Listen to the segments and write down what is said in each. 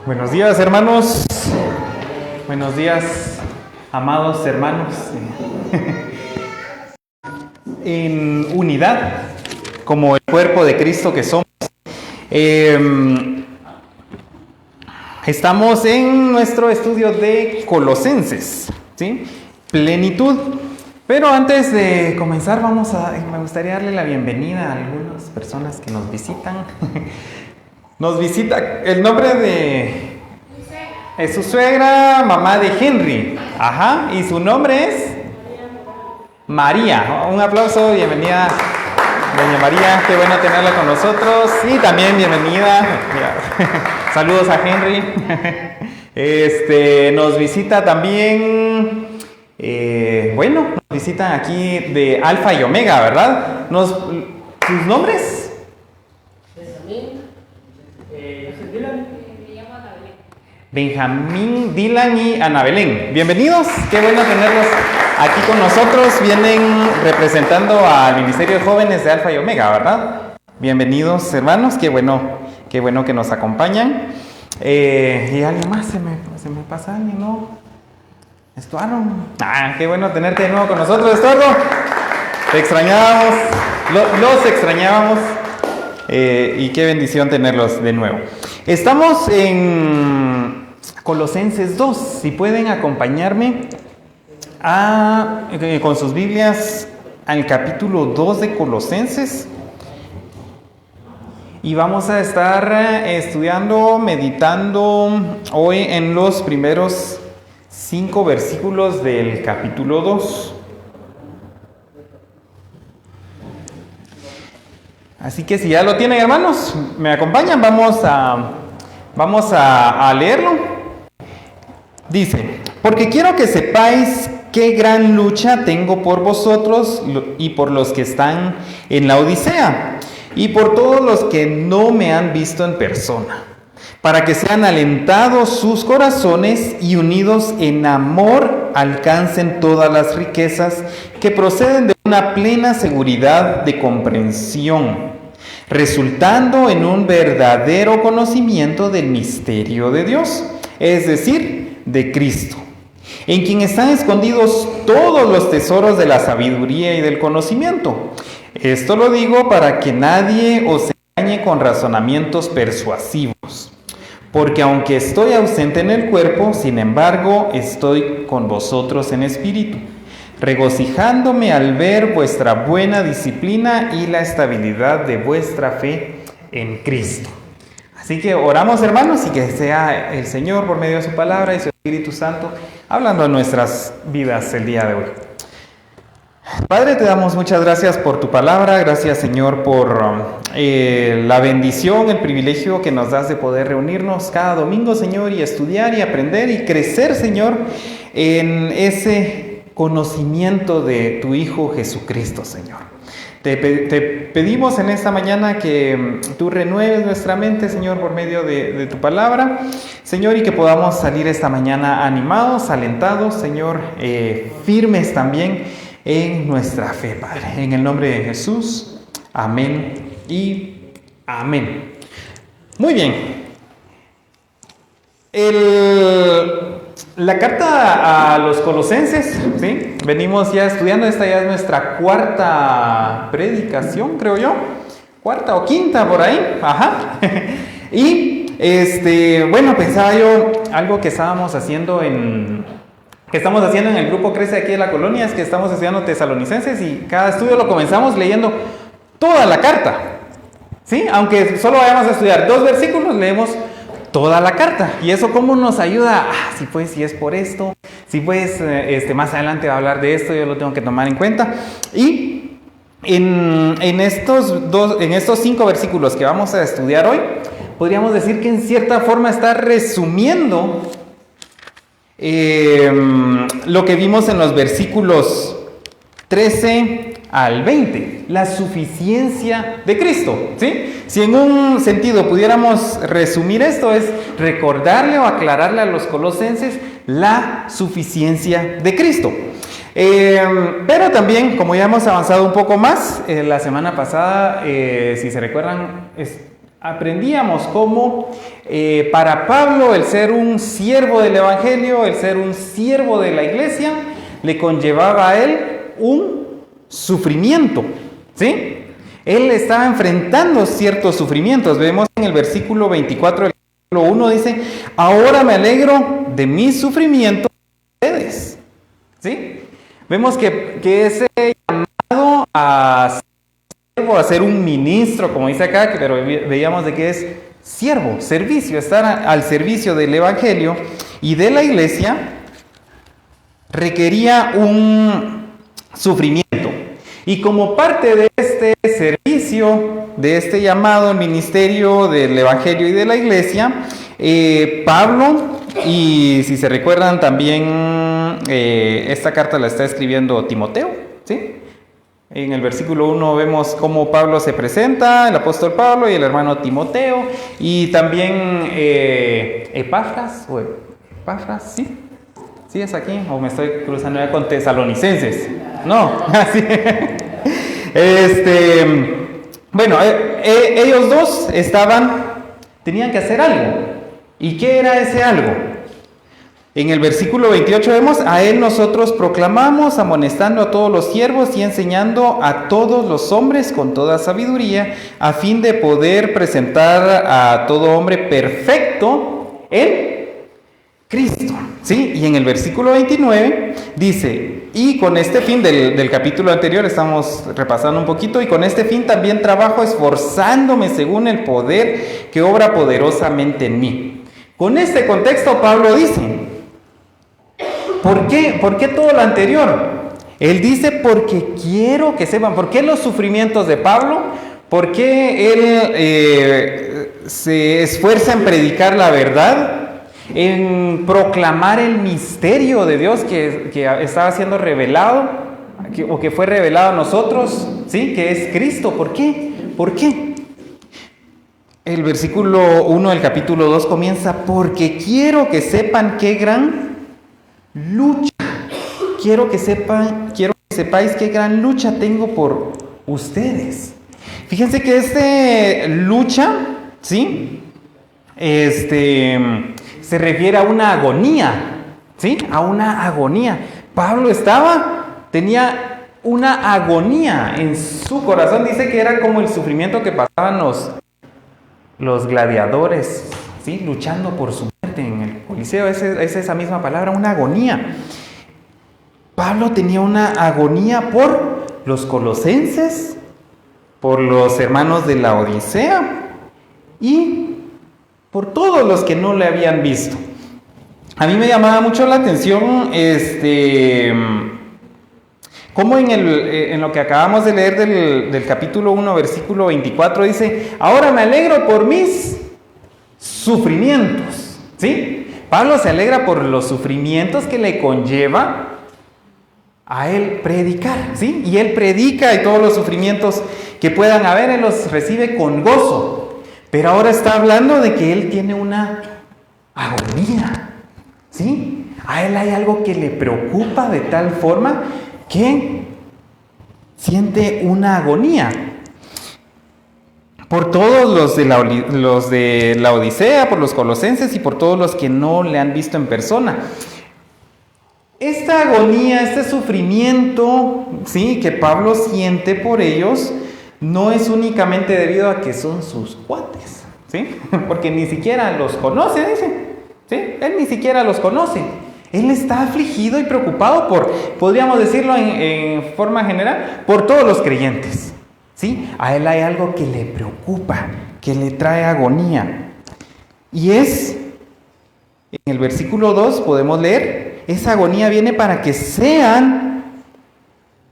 Buenos días, hermanos. Buenos días, amados hermanos. En unidad, como el cuerpo de Cristo que somos. Estamos en nuestro estudio de Colosenses, ¿sí? Plenitud. Pero antes de comenzar, me gustaría darle la bienvenida a algunas personas que nos visitan. Nos visita el nombre de su suegra, mamá de Henry. Ajá, y su nombre es María. Un aplauso, bienvenida, doña María, qué bueno tenerla con nosotros. Y también bienvenida. Saludos a Henry. Nos visita también, nos visitan aquí de Alfa y Omega, ¿verdad? ¿Sus nombres? Benjamín, Dylan y Ana Belén. Bienvenidos, qué bueno tenerlos aquí con nosotros. Vienen representando al Ministerio de Jóvenes de Alfa y Omega, ¿verdad? Bienvenidos, hermanos, qué bueno que nos acompañan. Y alguien más, se me pasa alguien, ¿no? Estuardo. Qué bueno tenerte de nuevo con nosotros, Estuardo. Te extrañábamos, los extrañábamos. Y qué bendición tenerlos de nuevo. Estamos en Colosenses 2. Si pueden acompañarme con sus Biblias al capítulo 2 de Colosenses. Y vamos a estar estudiando, meditando hoy en los primeros 5 versículos del capítulo 2. Así que si ya lo tienen, hermanos, me acompañan, vamos a leerlo. Dice: porque quiero que sepáis qué gran lucha tengo por vosotros y por los que están en la Odisea, y por todos los que no me han visto en persona, para que sean alentados sus corazones y unidos en amor alcancen todas las riquezas que proceden de una plena seguridad de comprensión, resultando en un verdadero conocimiento del misterio de Dios, es decir, de Cristo, en quien están escondidos todos los tesoros de la sabiduría y del conocimiento. Esto lo digo para que nadie os engañe con razonamientos persuasivos, porque aunque estoy ausente en el cuerpo, sin embargo estoy con vosotros en espíritu, regocijándome al ver vuestra buena disciplina y la estabilidad de vuestra fe en Cristo. Así que oramos, hermanos, y que sea el Señor, por medio de su palabra y su Espíritu Santo, hablando en nuestras vidas el día de hoy. Padre, te damos muchas gracias por tu palabra. Gracias, Señor, por la bendición, el privilegio que nos das de poder reunirnos cada domingo, Señor, y estudiar y aprender y crecer, Señor, en ese conocimiento de tu Hijo Jesucristo, Señor. Te pedimos en esta mañana que tú renueves nuestra mente, Señor, por medio de tu palabra, Señor, y que podamos salir esta mañana animados, alentados, Señor, firmes también en nuestra fe, Padre. En el nombre de Jesús, amén y amén. Muy bien. La carta a los Colosenses, ¿sí? Venimos ya estudiando, esta ya es nuestra cuarta predicación, creo yo, cuarta o quinta por ahí, ajá. Y pensaba yo algo que estamos haciendo en el grupo Crece aquí de la colonia, es que estamos estudiando Tesalonicenses y cada estudio lo comenzamos leyendo toda la carta, ¿sí? Aunque solo vayamos a estudiar 2 versículos, leemos toda la carta. ¿Y eso cómo nos ayuda? Si es por esto, más adelante va a hablar de esto, yo lo tengo que tomar en cuenta. Y en estos 5 versículos que vamos a estudiar hoy, podríamos decir que en cierta forma está resumiendo lo que vimos en los versículos 13 al 20, la suficiencia de Cristo, ¿sí? Si en un sentido pudiéramos resumir esto, es recordarle o aclararle a los colosenses la suficiencia de Cristo. Pero también, como ya hemos avanzado un poco más, la semana pasada, si se recuerdan, aprendíamos cómo para Pablo el ser un siervo del Evangelio, el ser un siervo de la iglesia, le conllevaba a él un sufrimiento, ¿sí? Él estaba enfrentando ciertos sufrimientos. Vemos en el versículo 24 del capítulo 1, dice: ahora me alegro de mis sufrimientos por ustedes, ¿sí? Vemos que ese llamado a ser un ministro, como dice acá, pero veíamos de que es siervo, servicio, estar al servicio del Evangelio y de la iglesia, requería un sufrimiento. Y como parte de este servicio, de este llamado al ministerio del Evangelio y de la iglesia, Pablo, y si se recuerdan también, esta carta la está escribiendo Timoteo, ¿sí? En el versículo 1 vemos cómo Pablo se presenta, el apóstol Pablo y el hermano Timoteo, y también Epafras, ¿sí? ¿Sí es aquí? ¿O me estoy cruzando ya con Tesalonicenses? No, así. Bueno, ellos dos tenían que hacer algo. ¿Y qué era ese algo? En el versículo 28 vemos: a él nosotros proclamamos, amonestando a todos los siervos y enseñando a todos los hombres con toda sabiduría, a fin de poder presentar a todo hombre perfecto en Cristo, ¿sí? Y en el versículo 29 dice: y con este fin del capítulo anterior, estamos repasando un poquito, y con este fin también trabajo esforzándome según el poder que obra poderosamente en mí. Con este contexto Pablo dice: ¿por qué todo lo anterior? Él dice: porque quiero que sepan. ¿Por qué los sufrimientos de Pablo? ¿Por qué él se esfuerza en predicar la verdad? En proclamar el misterio de Dios que estaba siendo revelado, o que fue revelado a nosotros, ¿sí? Que es Cristo. ¿Por qué? ¿Por qué? El versículo 1 del capítulo 2 comienza: porque quiero que sepan qué gran lucha, quiero que sepáis qué gran lucha tengo por ustedes. Fíjense que lucha, ¿sí? Se refiere a una agonía, ¿sí? A una agonía. Pablo tenía una agonía en su corazón. Dice que era como el sufrimiento que pasaban los gladiadores, ¿sí? Luchando por su muerte en el Coliseo. Es esa misma palabra, una agonía. Pablo tenía una agonía por los colosenses, por los hermanos de la Odisea y por todos los que no le habían visto. A mí me llamaba mucho la atención como en lo que acabamos de leer del capítulo 1, versículo 24, dice: ahora me alegro por mis sufrimientos, ¿sí? Pablo se alegra por los sufrimientos que le conlleva a él predicar, ¿sí? Y él predica, y todos los sufrimientos que puedan haber, él los recibe con gozo. Pero ahora está hablando de que él tiene una agonía, ¿sí? A él hay algo que le preocupa de tal forma que siente una agonía. Por todos los de la Odisea, por los colosenses y por todos los que no le han visto en persona. Esta agonía, este sufrimiento, ¿sí?, que Pablo siente por ellos, no es únicamente debido a que son sus cuates, ¿sí? Porque ni siquiera los conoce, dice, ¿sí? Él ni siquiera los conoce. Él está afligido y preocupado podríamos decirlo en forma general, por todos los creyentes, ¿sí? A él hay algo que le preocupa, que le trae agonía. Y en el versículo 2 podemos leer: esa agonía viene para que sean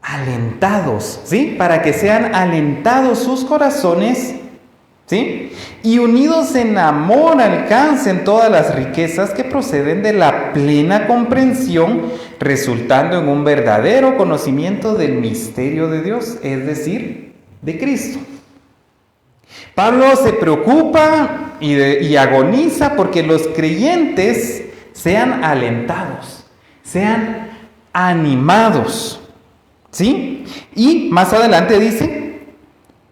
alentados, ¿sí? Para que sean alentados sus corazones, ¿sí? Y unidos en amor alcancen todas las riquezas que proceden de la plena comprensión, resultando en un verdadero conocimiento del misterio de Dios, es decir, de Cristo. Pablo se preocupa y agoniza porque los creyentes sean alentados, sean animados, ¿sí? Y más adelante dice: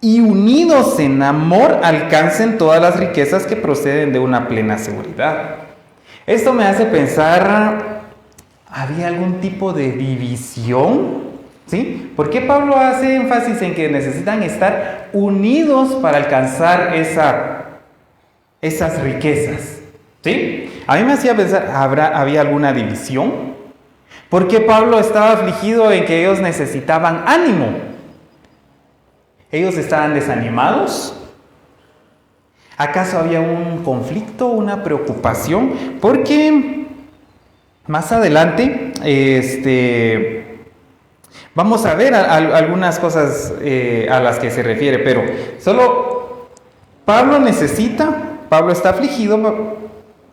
y unidos en amor alcancen todas las riquezas que proceden de una plena seguridad. Esto me hace pensar, ¿había algún tipo de división? ¿Sí? ¿Por qué Pablo hace énfasis en que necesitan estar unidos para alcanzar esas riquezas? ¿Sí? A mí me hacía pensar, ¿había alguna división? ¿Por qué Pablo estaba afligido en que ellos necesitaban ánimo? ¿Ellos estaban desanimados? ¿Acaso había un conflicto, una preocupación? Porque más adelante, vamos a ver algunas cosas a las que se refiere, pero solo Pablo está afligido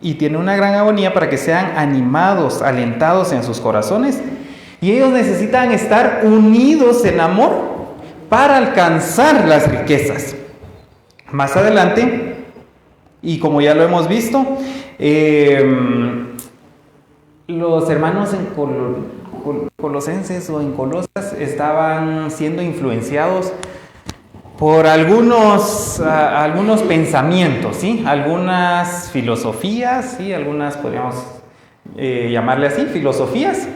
y tiene una gran agonía para que sean animados, alentados en sus corazones, y ellos necesitan estar unidos en amor para alcanzar las riquezas. Más adelante, y como ya lo hemos visto, los hermanos en Colosenses o en Colosas estaban siendo influenciados por algunos pensamientos, ¿sí? Algunas filosofías, ¿sí? Algunas podríamos llamarle así, filosofías,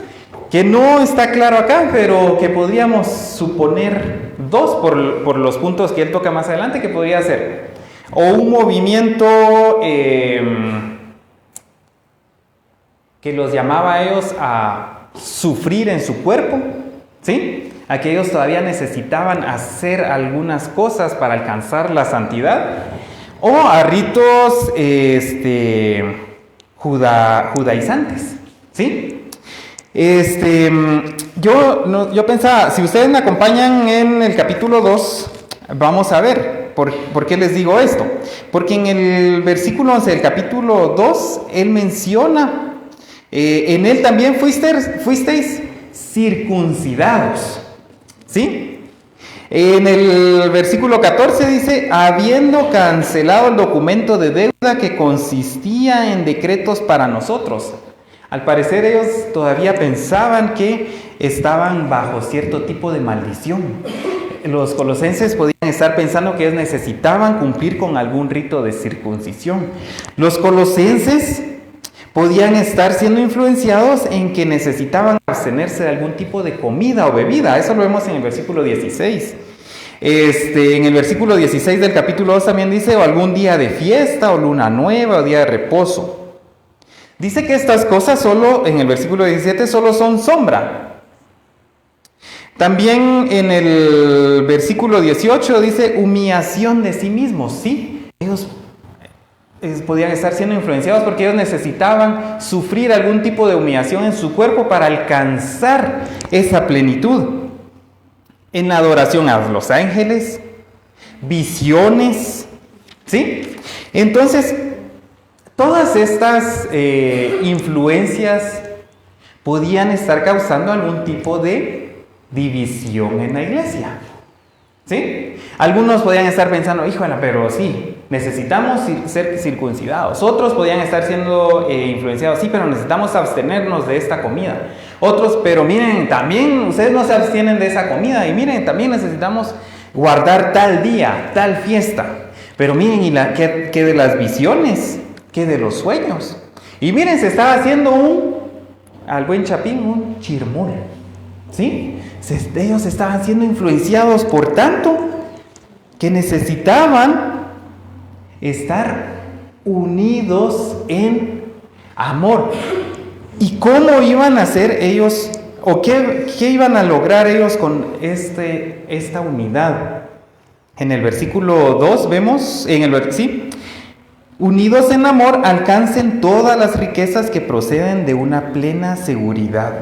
que no está claro acá, pero que podríamos suponer dos por los puntos que él toca más adelante, que podría ser o un movimiento que los llamaba a ellos a sufrir en su cuerpo, ¿sí? A que ellos todavía necesitaban hacer algunas cosas para alcanzar la santidad, o a ritos judaizantes, ¿sí? Yo pensaba, si ustedes me acompañan en el capítulo 2, vamos a ver por qué les digo esto. Porque en el versículo 11 del capítulo 2, él menciona, en él también fuisteis circuncidados, ¿sí? En el versículo 14 dice, habiendo cancelado el documento de deuda que consistía en decretos para nosotros. Al parecer ellos todavía pensaban que estaban bajo cierto tipo de maldición. Los colosenses podían estar pensando que ellos necesitaban cumplir con algún rito de circuncisión. Los colosenses podían estar siendo influenciados en que necesitaban abstenerse de algún tipo de comida o bebida. Eso lo vemos en el versículo 16. En el versículo 16 del capítulo 2 también dice, o algún día de fiesta, o luna nueva, o día de reposo. Dice que estas cosas solo, en el versículo 17, solo son sombra. También en el versículo 18 dice, humillación de sí mismos. Sí, ellos podían estar siendo influenciados porque ellos necesitaban sufrir algún tipo de humillación en su cuerpo para alcanzar esa plenitud. En la adoración a los ángeles, visiones, ¿sí? Entonces, todas estas influencias podían estar causando algún tipo de división en la iglesia, ¿sí? Algunos podían estar pensando, híjole, pero sí, necesitamos ser circuncidados. Otros podían estar siendo influenciados, sí, pero necesitamos abstenernos de esta comida. Otros, pero miren, también ustedes no se abstienen de esa comida. Y miren, también necesitamos guardar tal día, tal fiesta. Pero miren, ¿y qué de las visiones? ¿Qué de los sueños? Y miren, se estaba haciendo al buen Chapín, un chirmol, ¿sí? Ellos estaban siendo influenciados por tanto que necesitaban estar unidos en amor. ¿Y cómo iban a hacer ellos, o qué iban a lograr ellos con esta unidad? En el versículo 2 vemos, ¿sí? Unidos en amor, alcancen todas las riquezas que proceden de una plena seguridad,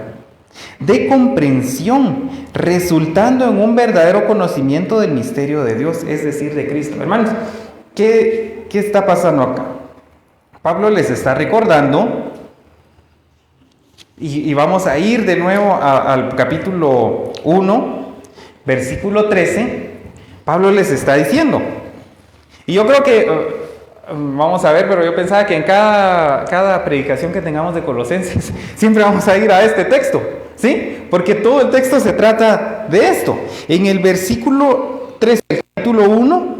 de comprensión, resultando en un verdadero conocimiento del misterio de Dios, es decir, de Cristo. Hermanos, ¿qué está pasando acá? Pablo les está recordando, y vamos a ir de nuevo al capítulo 1, versículo 13. Pablo les está diciendo, y yo creo que vamos a ver, pero yo pensaba que en cada predicación que tengamos de Colosenses siempre vamos a ir a este texto, ¿sí? Porque todo el texto se trata de esto. En el versículo 3 del capítulo capítulo 1,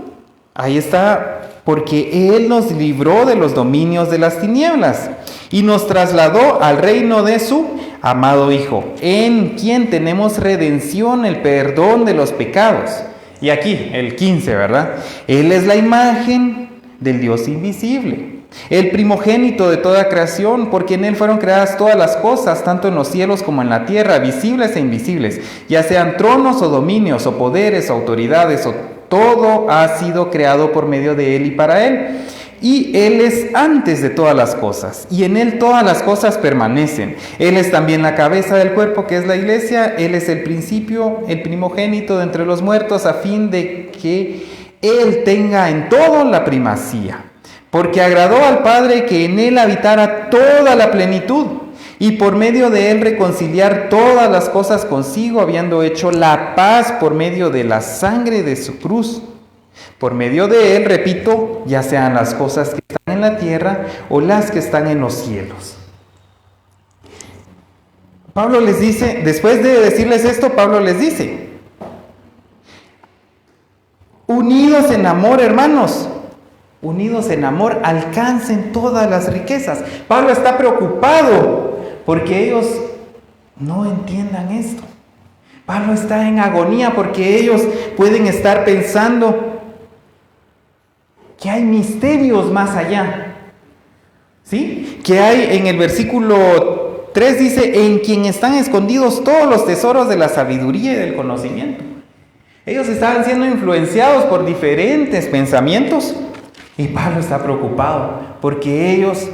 ahí está, porque Él nos libró de los dominios de las tinieblas y nos trasladó al reino de su amado Hijo, en quien tenemos redención, el perdón de los pecados. Y aquí, el 15, ¿verdad? Él es la imagen del Dios invisible, el primogénito de toda creación, porque en Él fueron creadas todas las cosas, tanto en los cielos como en la tierra, visibles e invisibles, ya sean tronos o dominios o poderes o autoridades, todo ha sido creado por medio de Él y para Él. Y Él es antes de todas las cosas, y en Él todas las cosas permanecen. Él es también la cabeza del cuerpo, que es la iglesia. Él es el principio, el primogénito de entre los muertos, a fin de que Él tenga en todo la primacía. Porque agradó al Padre que en Él habitara toda la plenitud, y por medio de Él reconciliar todas las cosas consigo, habiendo hecho la paz por medio de la sangre de su cruz. Por medio de Él, repito, ya sean las cosas que están en la tierra o las que están en los cielos. Pablo les dice, después de decirles esto, Pablo les dice: unidos en amor, hermanos, unidos en amor, alcancen todas las riquezas. Pablo está preocupado porque ellos no entiendan esto. Pablo está en agonía porque ellos pueden estar pensando que hay misterios más allá, ¿sí? Que hay, en el versículo 3 dice, en quien están escondidos todos los tesoros de la sabiduría y del conocimiento. Ellos estaban siendo influenciados por diferentes pensamientos y Pablo está preocupado porque ellos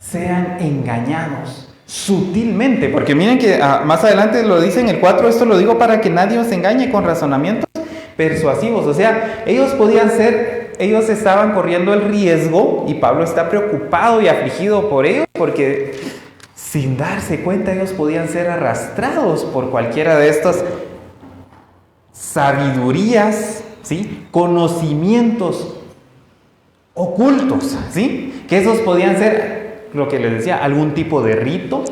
sean engañados sutilmente, porque miren que más adelante lo dice en el 4, esto lo digo para que nadie os engañe con razonamientos persuasivos. O sea, ellos estaban corriendo el riesgo, y Pablo está preocupado y afligido por ellos, porque sin darse cuenta ellos podían ser arrastrados por cualquiera de estas sabidurías, ¿sí? Conocimientos ocultos, ¿sí? Que esos podían ser, lo que les decía, algún tipo de rito,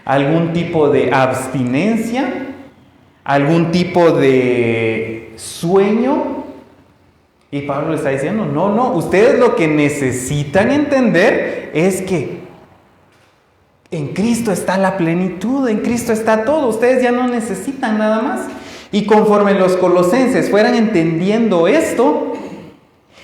algún tipo de abstinencia, algún tipo de sueño. Y Pablo le está diciendo, no, ustedes lo que necesitan entender es que en Cristo está la plenitud, en Cristo está todo, ustedes ya no necesitan nada más. Y conforme los colosenses fueran entendiendo esto,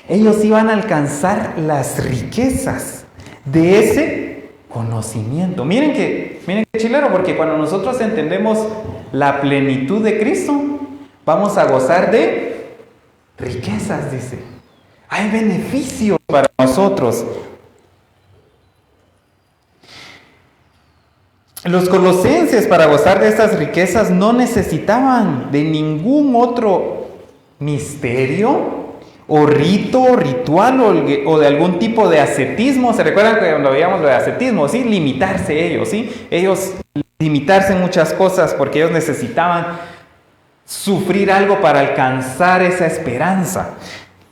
ellos iban a alcanzar las riquezas de ese conocimiento. Miren que chilero, porque cuando nosotros entendemos la plenitud de Cristo, vamos a gozar de riquezas, dice. Hay beneficios para nosotros. Los colosenses, para gozar de estas riquezas, no necesitaban de ningún otro misterio o rito, ritual o de algún tipo de ascetismo. ¿Se recuerdan que cuando veíamos lo de ascetismo? ¿Sí? Limitarse ellos, ¿sí? Ellos limitarse en muchas cosas porque ellos necesitaban sufrir algo para alcanzar esa esperanza.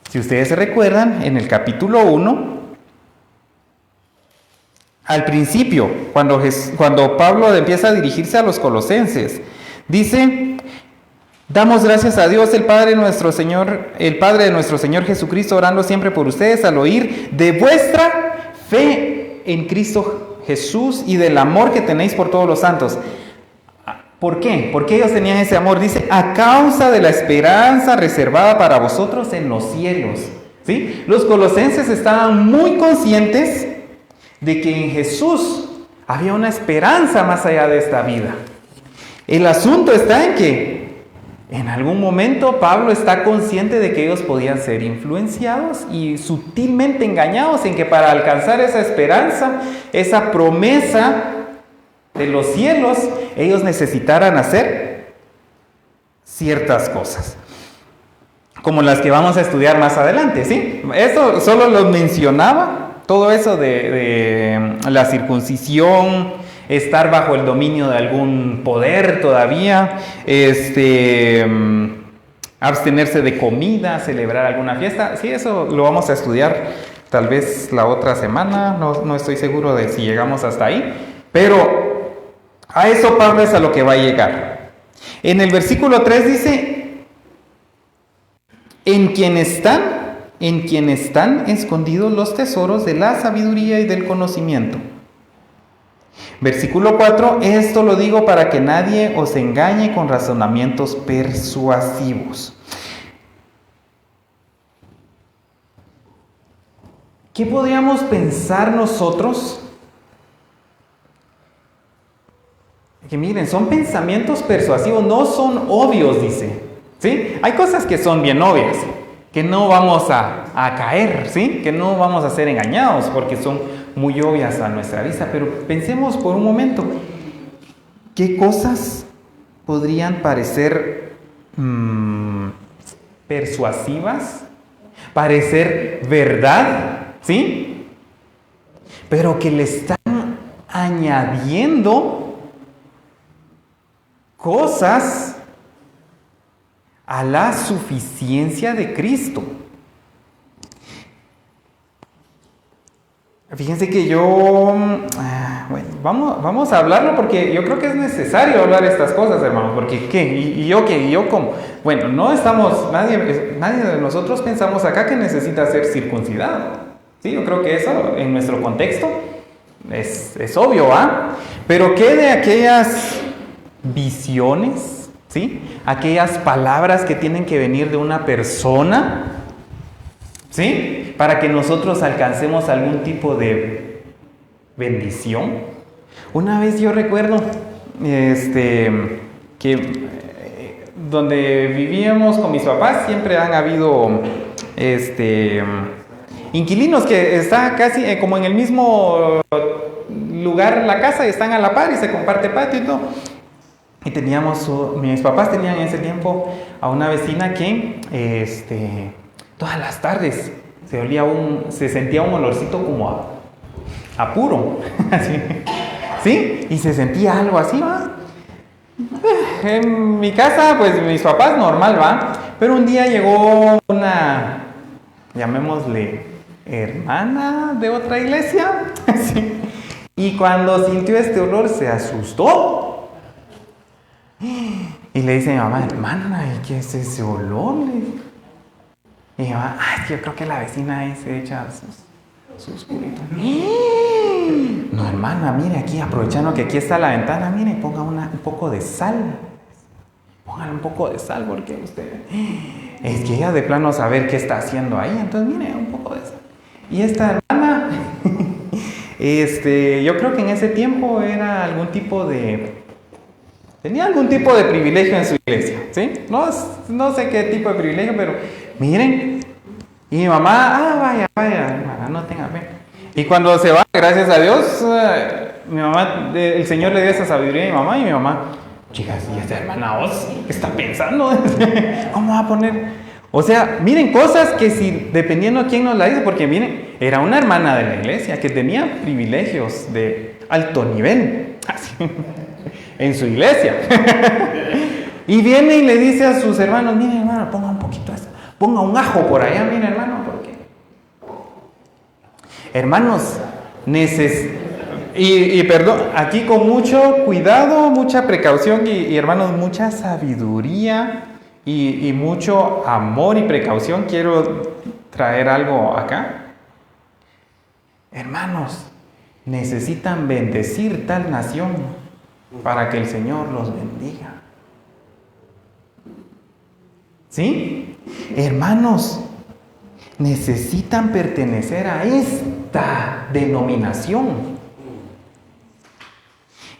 Si ustedes se recuerdan, en el capítulo 1, al principio, cuando Pablo empieza a dirigirse a los colosenses, dice: damos gracias a Dios, el Padre de nuestro Señor Jesucristo, orando siempre por ustedes al oír de vuestra fe en Cristo Jesús y del amor que tenéis por todos los santos. ¿Por qué? Porque ellos tenían ese amor. Dice, a causa de la esperanza reservada para vosotros en los cielos. ¿Sí? Los colosenses estaban muy conscientes de que en Jesús había una esperanza más allá de esta vida. El asunto está en que en algún momento Pablo está consciente de que ellos podían ser influenciados y sutilmente engañados en que para alcanzar esa esperanza, esa promesa de los cielos, ellos necesitaran hacer ciertas cosas, como las que vamos a estudiar más adelante, ¿sí? Esto solo lo mencionaba. Todo eso de la circuncisión, estar bajo el dominio de algún poder todavía, abstenerse de comida, celebrar alguna fiesta, sí, eso lo vamos a estudiar tal vez la otra semana, no estoy seguro de si llegamos hasta ahí, pero a eso Pablo es a lo que va a llegar. En el versículo 3 dice, en quien están escondidos los tesoros de la sabiduría y del conocimiento. Versículo 4, esto lo digo para que nadie os engañe con razonamientos persuasivos. ¿Qué podríamos pensar nosotros? Que miren, son pensamientos persuasivos, no son obvios, dice. ¿Sí? Hay cosas que son bien obvias, que no vamos a caer, ¿sí? Que no vamos a ser engañados porque son muy obvias a nuestra vista. Pero pensemos por un momento, ¿qué cosas podrían parecer persuasivas? Parecer verdad, ¿sí? Pero que le están añadiendo cosas a la suficiencia de Cristo. Fíjense que bueno, vamos a hablarlo porque yo creo que es necesario hablar estas cosas, hermanos, porque ¿qué? ¿Y yo cómo? Bueno, no estamos, nadie de nosotros pensamos acá que necesita ser circuncidado, ¿sí? Yo creo que eso en nuestro contexto es obvio, ¿ah? Pero ¿qué de aquellas visiones, ¿sí? Aquellas palabras que tienen que venir de una persona, ¿sí? Para que nosotros alcancemos algún tipo de bendición. Una vez yo recuerdo que donde vivíamos con mis papás siempre han habido inquilinos que están casi como en el mismo lugar la casa y están a la par y se comparte patio y todo. Y mis papás tenían en ese tiempo a una vecina que todas las tardes se sentía un olorcito como a puro, así, ¿sí? Y se sentía algo así, ¿va? En mi casa, pues mis papás normal, ¿va? Pero un día llegó una, llamémosle, hermana de otra iglesia, ¿sí? Y cuando sintió este olor se asustó. Y le dice a mi mamá, hermana, ¿y qué es ese olor? Y mi mamá, yo creo que la vecina se echa sus curitos. No, hermana, mire aquí, aprovechando que aquí está la ventana, mire, ponga un poco de sal. Póngale un poco de sal porque usted... Es que ella de plano saber qué está haciendo ahí, entonces mire, un poco de sal. Y esta hermana, yo creo que en ese tiempo era tenía algún tipo de privilegio en su iglesia, ¿sí? No sé qué tipo de privilegio, pero miren. Y mi mamá, vaya, hermana, no tenga fe. Y cuando se va, gracias a Dios, mi mamá, el Señor le dio esa sabiduría a mi mamá, y mi mamá, chicas, ¿y esta hermana vos qué está pensando? ¿Cómo va a poner? O sea, miren, cosas que si, dependiendo a quién nos la hizo, porque miren, era una hermana de la iglesia que tenía privilegios de alto nivel, así, en su iglesia. Y viene y le dice a sus hermanos, miren hermano, ponga un poquito esto, ponga un ajo por allá, miren hermano, porque hermanos, perdón, aquí con mucho cuidado, mucha precaución y hermanos, mucha sabiduría y mucho amor y precaución, quiero traer algo acá. Hermanos, necesitan bendecir tal nación para que el Señor los bendiga. ¿Sí? Hermanos, necesitan pertenecer a esta denominación.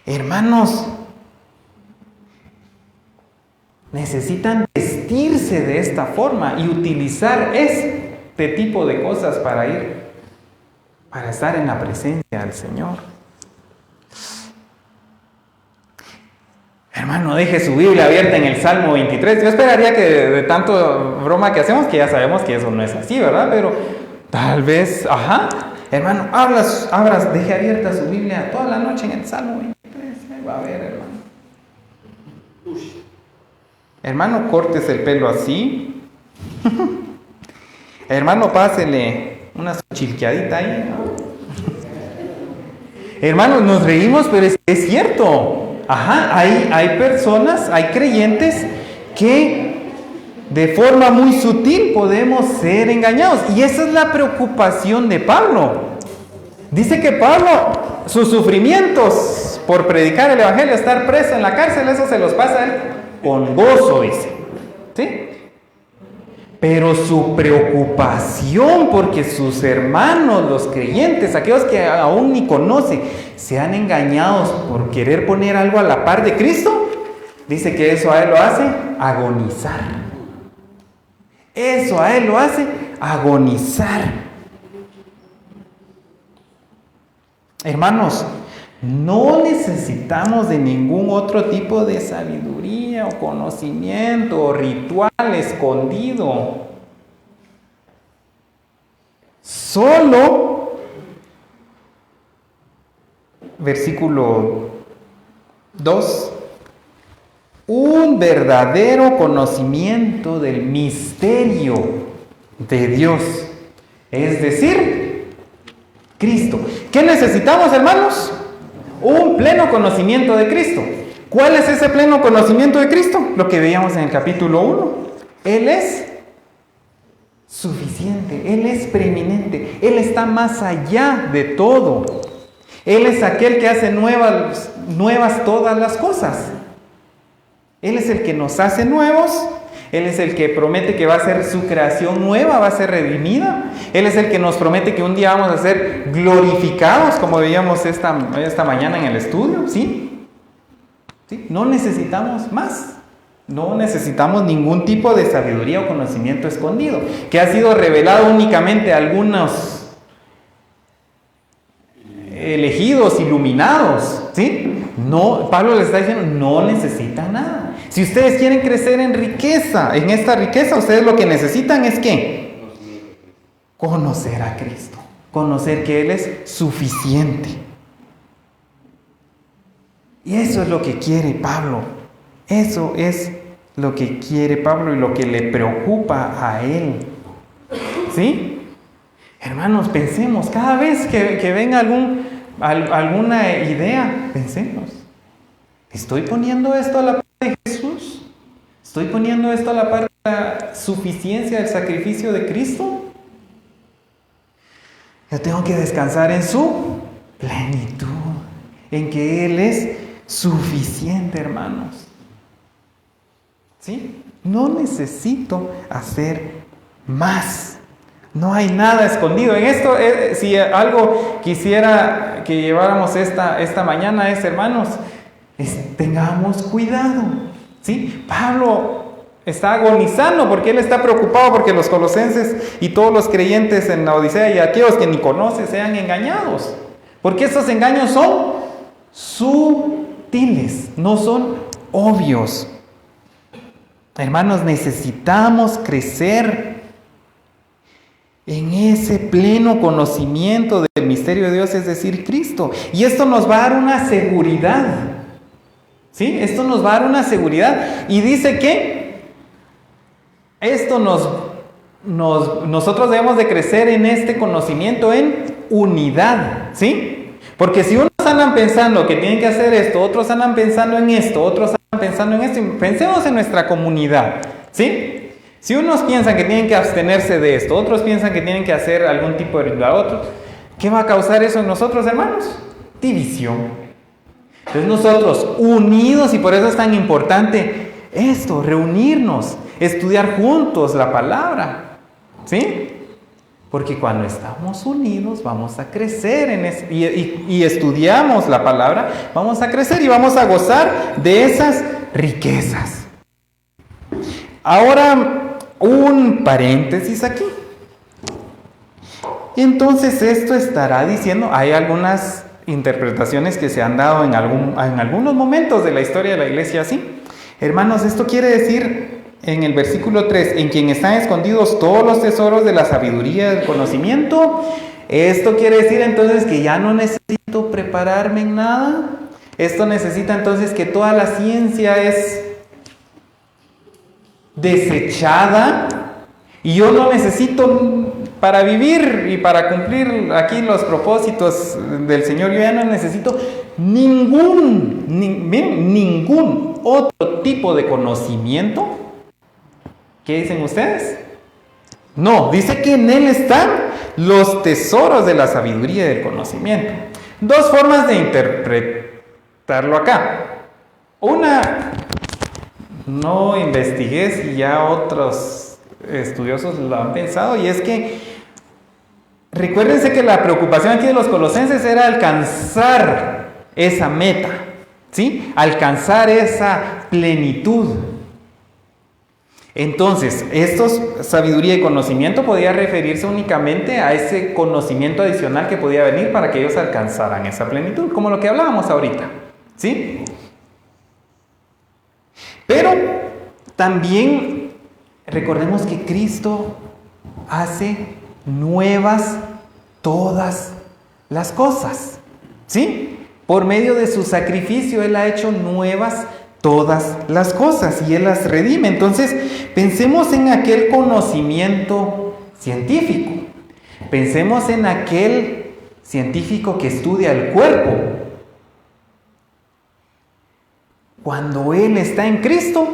Hermanos, necesitan vestirse de esta forma y utilizar este tipo de cosas para estar en la presencia del Señor. Hermano, deje su Biblia abierta en el Salmo 23. Yo esperaría que de tanto broma que hacemos, que ya sabemos que eso no es así, ¿verdad? Pero tal vez, hermano, deje abierta su Biblia toda la noche en el Salmo 23. Ahí va a ver, hermano. Hermano, córtese el pelo así. Hermano, pásele una chilqueadita ahí. Hermano, nos reímos, pero es cierto. ajá, hay personas, hay creyentes que de forma muy sutil podemos ser engañados. Y esa es la preocupación de Pablo. Dice que Pablo, sus sufrimientos por predicar el evangelio, estar preso en la cárcel, eso se los pasa a él con gozo, dice. ¿Sí? Pero su preocupación porque sus hermanos, los creyentes, aquellos que aún ni conoce, sean engañados por querer poner algo a la par de Cristo, dice que eso a él lo hace agonizar. Eso a él lo hace agonizar. Hermanos, no necesitamos de ningún otro tipo de sabiduría o conocimiento o ritual escondido. Solo, versículo 2, un verdadero conocimiento del misterio de Dios, es decir, Cristo. ¿Qué necesitamos, hermanos? Un pleno conocimiento de Cristo. ¿Cuál es ese pleno conocimiento de Cristo? Lo que veíamos en el capítulo 1. Él es suficiente, Él es preeminente, Él está más allá de todo. Él es aquel que hace nuevas todas las cosas. Él es el que nos hace nuevos. Él es el que promete que va a ser su creación nueva, va a ser redimida. Él es el que nos promete que un día vamos a ser glorificados, como veíamos esta mañana en el estudio. ¿Sí? ¿Sí? No necesitamos más. No necesitamos ningún tipo de sabiduría o conocimiento escondido, que ha sido revelado únicamente a algunos elegidos, iluminados. ¿Sí? No, Pablo les está diciendo, no necesitan nada. Si ustedes quieren crecer en riqueza, en esta riqueza, ustedes lo que necesitan es ¿qué? Conocer a Cristo, conocer que Él es suficiente. Y eso es lo que quiere Pablo. Eso es lo que quiere Pablo y lo que le preocupa a él. ¿Sí? Hermanos, pensemos, cada vez que venga alguna idea, pensemos. ¿Estoy poniendo esto a la par de Jesús? ¿Estoy poniendo esto a la par de la suficiencia del sacrificio de Cristo? Yo tengo que descansar en su plenitud, en que Él es suficiente, hermanos. ¿Sí? No necesito hacer más. No hay nada escondido. En esto, si algo quisiera que lleváramos esta mañana es, hermanos, tengamos cuidado. ¿Sí? Pablo está agonizando porque él está preocupado porque los colosenses y todos los creyentes en la Odisea y aquellos que ni conocen sean engañados. Porque estos engaños son sutiles, no son obvios. Hermanos, necesitamos crecer en ese pleno conocimiento del misterio de Dios, es decir, Cristo. Y esto nos va a dar una seguridad. ¿Sí? Esto nos va a dar una seguridad. Y dice que esto nosotros debemos de crecer en este conocimiento en unidad. ¿Sí? Porque si unos andan pensando que tienen que hacer esto, otros andan pensando en esto, otros andan pensando en esto, pensemos en nuestra comunidad. ¿Sí? Si unos piensan que tienen que abstenerse de esto, otros piensan que tienen que hacer algún tipo de ritual, otros, ¿qué va a causar eso en nosotros, hermanos? División. Entonces nosotros unidos, y por eso es tan importante esto, reunirnos, estudiar juntos la palabra, ¿sí? Porque cuando estamos unidos vamos a crecer y estudiamos la palabra, vamos a crecer y vamos a gozar de esas riquezas. Ahora, un paréntesis aquí. Entonces esto estará diciendo, hay algunas interpretaciones que se han dado en algunos momentos de la historia de la iglesia así. Hermanos, esto quiere decir en el versículo 3, en quien están escondidos todos los tesoros de la sabiduría y del conocimiento. Esto quiere decir entonces que ya no necesito prepararme en nada. Esto necesita entonces que toda la ciencia es desechada, Y yo no necesito, para vivir y para cumplir aquí los propósitos del Señor, yo ya no necesito ningún otro tipo de conocimiento. ¿Qué dicen ustedes? No, dice que en Él están los tesoros de la sabiduría y del conocimiento. Dos formas de interpretarlo acá. Una, no investigué si ya otros estudiosos lo han pensado, y es que recuérdense que la preocupación aquí de los colosenses era alcanzar esa meta, ¿sí? Alcanzar esa plenitud. Entonces, sabiduría y conocimiento podía referirse únicamente a ese conocimiento adicional que podía venir para que ellos alcanzaran esa plenitud, como lo que hablábamos ahorita, ¿sí? Pero también recordemos que Cristo hace nuevas todas las cosas, ¿sí? Por medio de su sacrificio Él ha hecho nuevas todas las cosas y Él las redime. Entonces, pensemos en aquel conocimiento científico. Pensemos en aquel científico que estudia el cuerpo. Cuando Él está en Cristo,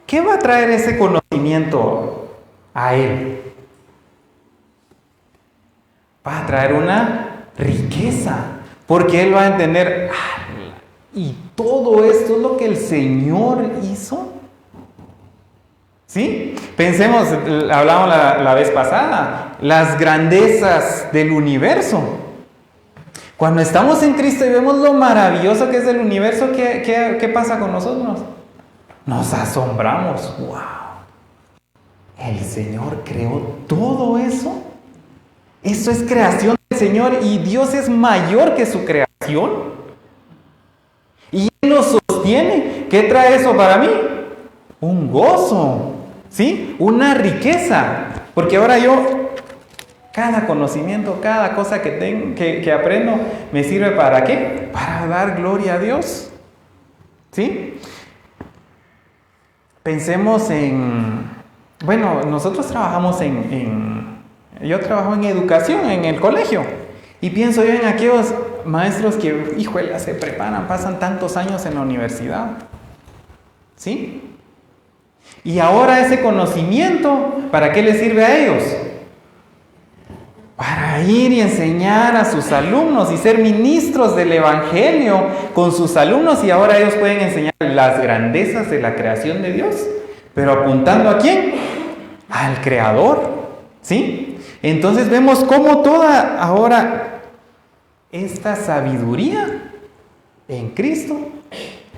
¿qué va a traer ese conocimiento a Él? Va a traer una riqueza, porque Él va a entender, y todo esto es lo que el Señor hizo. ¿Sí? Pensemos, hablábamos la vez pasada, las grandezas del universo. Cuando estamos en Cristo y vemos lo maravilloso que es el universo, ¿qué pasa con nosotros? Nos asombramos. ¡Wow! El Señor creó todo eso. Eso es creación del Señor y Dios es mayor que su creación. Y Él nos sostiene. ¿Qué trae eso para mí? Un gozo, ¿sí? Una riqueza. Porque ahora cada conocimiento, cada cosa que aprendo, me sirve ¿para qué? Para dar gloria a Dios, ¿sí? Pensemos bueno, nosotros trabajamos yo trabajo en educación, en el colegio, y pienso yo en aquellos maestros que, híjole, se preparan, pasan tantos años en la universidad, ¿sí? Y ahora ese conocimiento, ¿para qué les sirve a ellos? Para ir y enseñar a sus alumnos y ser ministros del Evangelio con sus alumnos, y ahora ellos pueden enseñar las grandezas de la creación de Dios, pero apuntando ¿a quién? Al Creador, ¿sí? Entonces vemos cómo toda ahora esta sabiduría en Cristo,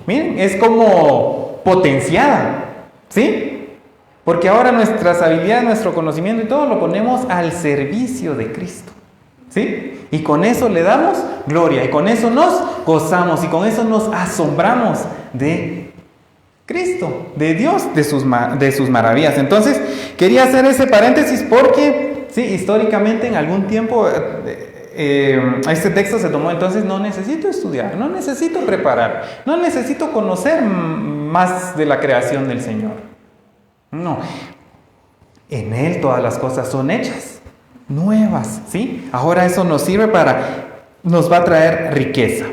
miren, es como potenciada, ¿sí? Porque ahora nuestras habilidades, nuestro conocimiento y todo lo ponemos al servicio de Cristo, ¿sí? Y con eso le damos gloria, y con eso nos gozamos, y con eso nos asombramos de Cristo, de Dios, de sus maravillas. Entonces, quería hacer ese paréntesis porque, sí, históricamente en algún tiempo este texto se tomó, entonces no necesito estudiar, no necesito preparar, no necesito conocer más de la creación del Señor. No, en Él todas las cosas son hechas, nuevas, ¿sí? Ahora eso nos sirve nos va a traer riqueza.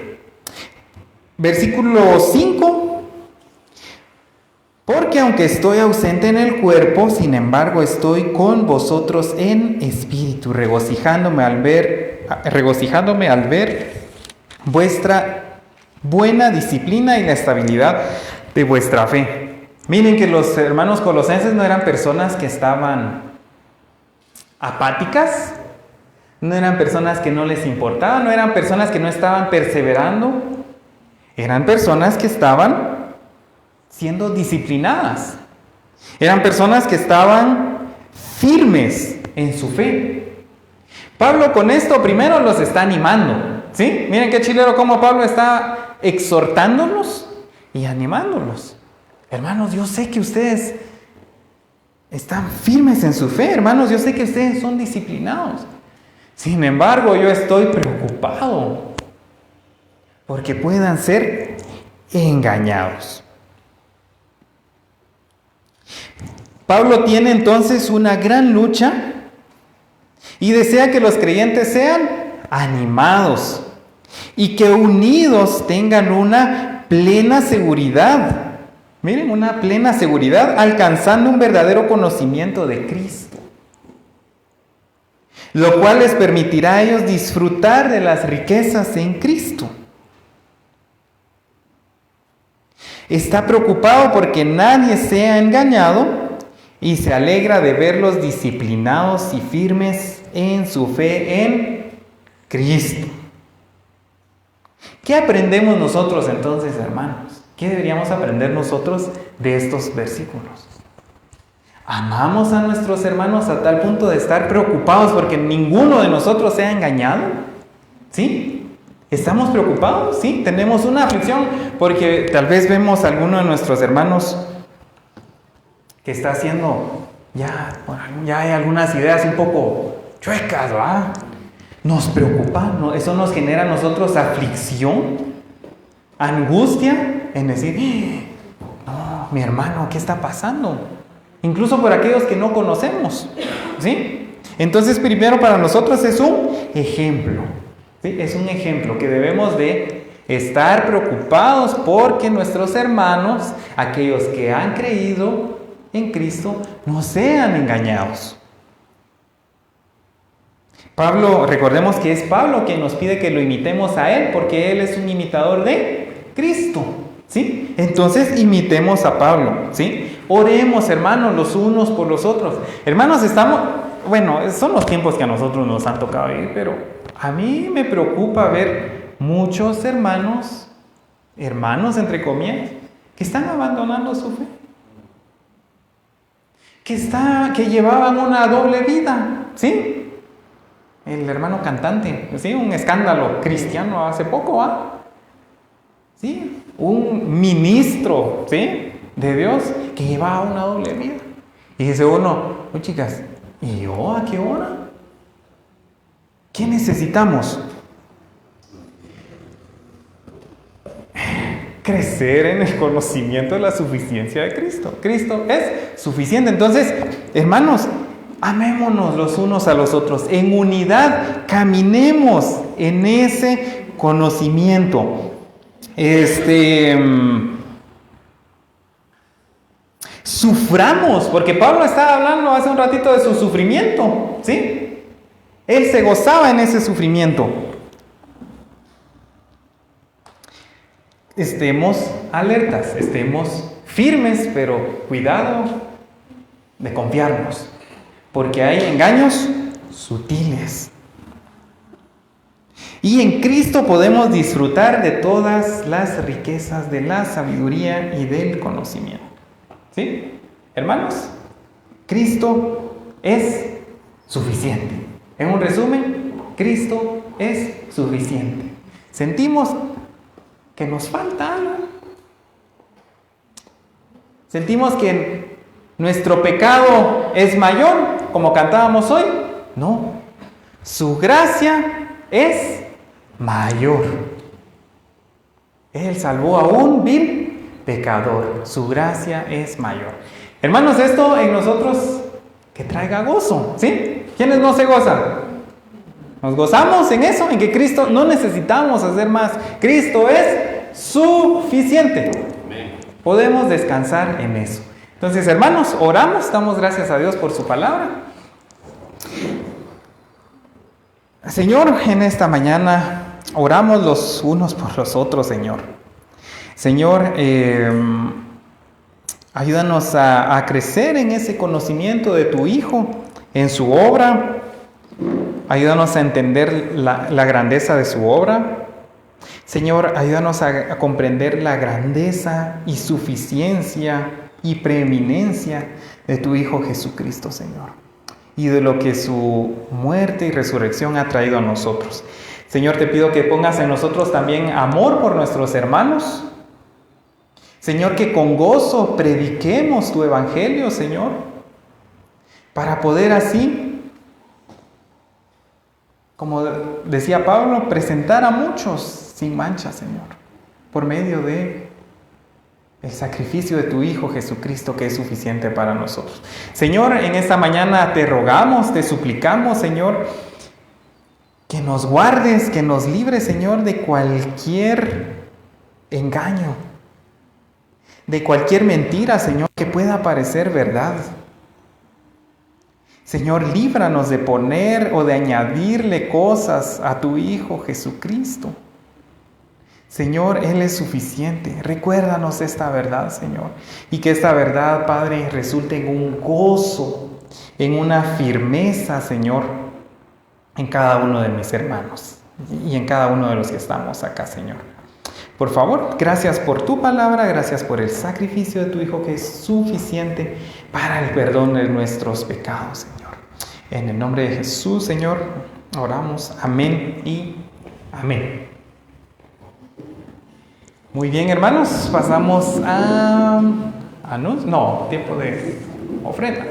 Versículo 5. Porque aunque estoy ausente en el cuerpo, sin embargo estoy con vosotros en espíritu, regocijándome al ver vuestra buena disciplina y la estabilidad de vuestra fe. Miren que los hermanos colosenses no eran personas que estaban apáticas, no eran personas que no les importaba, no eran personas que no estaban perseverando, eran personas que estaban siendo disciplinadas, eran personas que estaban firmes en su fe. Pablo con esto primero los está animando, ¿sí? Miren qué chilero como Pablo está exhortándolos y animándolos. Hermanos, yo sé que ustedes están firmes en su fe, hermanos, yo sé que ustedes son disciplinados. Sin embargo, yo estoy preocupado porque puedan ser engañados. Pablo tiene entonces una gran lucha y desea que los creyentes sean animados y que unidos tengan una plena seguridad. Miren, una plena seguridad, alcanzando un verdadero conocimiento de Cristo, lo cual les permitirá a ellos disfrutar de las riquezas en Cristo. Está preocupado porque nadie sea engañado y se alegra de verlos disciplinados y firmes en su fe en Cristo. ¿Qué aprendemos nosotros entonces, hermanos? ¿Qué deberíamos aprender nosotros de estos versículos? ¿Amamos a nuestros hermanos a tal punto de estar preocupados porque ninguno de nosotros sea engañado? ¿Sí? ¿Estamos preocupados? ¿Sí? ¿Tenemos una aflicción porque tal vez vemos a alguno de nuestros hermanos que está haciendo, ya hay algunas ideas un poco chuecas, ¿verdad? Nos preocupa, ¿no? Eso nos genera a nosotros aflicción, angustia, en decir, no, mi hermano, ¿qué está pasando? Incluso por aquellos que no conocemos, ¿sí? Entonces, primero para nosotros es un ejemplo, ¿sí? Es un ejemplo que debemos de estar preocupados porque nuestros hermanos, aquellos que han creído en Cristo, no sean engañados. Pablo, recordemos que es Pablo quien nos pide que lo imitemos a él, porque él es un imitador de Cristo, ¿sí? Entonces imitemos a Pablo, ¿sí? Oremos, hermanos, los unos por los otros. Hermanos, son los tiempos que a nosotros nos han tocado vivir, pero a mí me preocupa ver muchos hermanos entre comillas, que están abandonando su fe, que llevaban una doble vida, ¿sí? El hermano cantante, ¿sí? Un escándalo cristiano hace poco, ¿sí? Un ministro, ¿sí? De Dios que llevaba una doble vida. Y dice uno, oye, chicas, ¿y yo a qué hora? ¿Qué necesitamos? Crecer en el conocimiento de la suficiencia de Cristo. Cristo es suficiente. Entonces, hermanos, amémonos los unos a los otros, en unidad, caminemos en ese conocimiento. Suframos, porque Pablo estaba hablando hace un ratito de su sufrimiento, ¿sí? Él se gozaba en ese sufrimiento. Estemos alertas, estemos firmes, pero cuidado de confiarnos, porque hay engaños sutiles. Y en Cristo podemos disfrutar de todas las riquezas de la sabiduría y del conocimiento. ¿Sí? Hermanos, Cristo es suficiente. En un resumen, Cristo es suficiente. Sentimos que nos falta algo. Sentimos que nuestro pecado es mayor, como cantábamos hoy. No, su gracia es mayor. Él salvó a un vil pecador. Su gracia es mayor. Hermanos, esto en nosotros que traiga gozo, ¿sí? ¿Quiénes no se gozan? Nos gozamos en eso, en que Cristo no necesitamos hacer más. Cristo es suficiente. Podemos descansar en eso. Entonces, hermanos, oramos, damos gracias a Dios por su palabra. Señor, en esta mañana oramos los unos por los otros, Señor. Señor, ayúdanos a crecer en ese conocimiento de tu Hijo, en su obra. Ayúdanos a entender la grandeza de su obra. Señor, ayúdanos a comprender la grandeza y suficiencia y preeminencia de tu Hijo Jesucristo, Señor, y de lo que su muerte y resurrección ha traído a nosotros. Señor, te pido que pongas en nosotros también amor por nuestros hermanos. Señor, que con gozo prediquemos tu evangelio, Señor, para poder así, como decía Pablo, presentar a muchos sin mancha, Señor, por medio de el sacrificio de tu Hijo Jesucristo, que es suficiente para nosotros. Señor, en esta mañana te rogamos, te suplicamos, Señor, que nos guardes, que nos libres, Señor, de cualquier engaño, de cualquier mentira, Señor, que pueda parecer verdad. Señor, líbranos de poner o de añadirle cosas a tu Hijo Jesucristo. Señor, Él es suficiente. Recuérdanos esta verdad, Señor. Y que esta verdad, Padre, resulte en un gozo, en una firmeza, Señor, en cada uno de mis hermanos y en cada uno de los que estamos acá, Señor. Por favor, gracias por tu palabra, gracias por el sacrificio de tu Hijo, que es suficiente para el perdón de nuestros pecados, Señor. En el nombre de Jesús, Señor, oramos. Amén y amén. Muy bien, hermanos, pasamos a tiempo de ofrenda.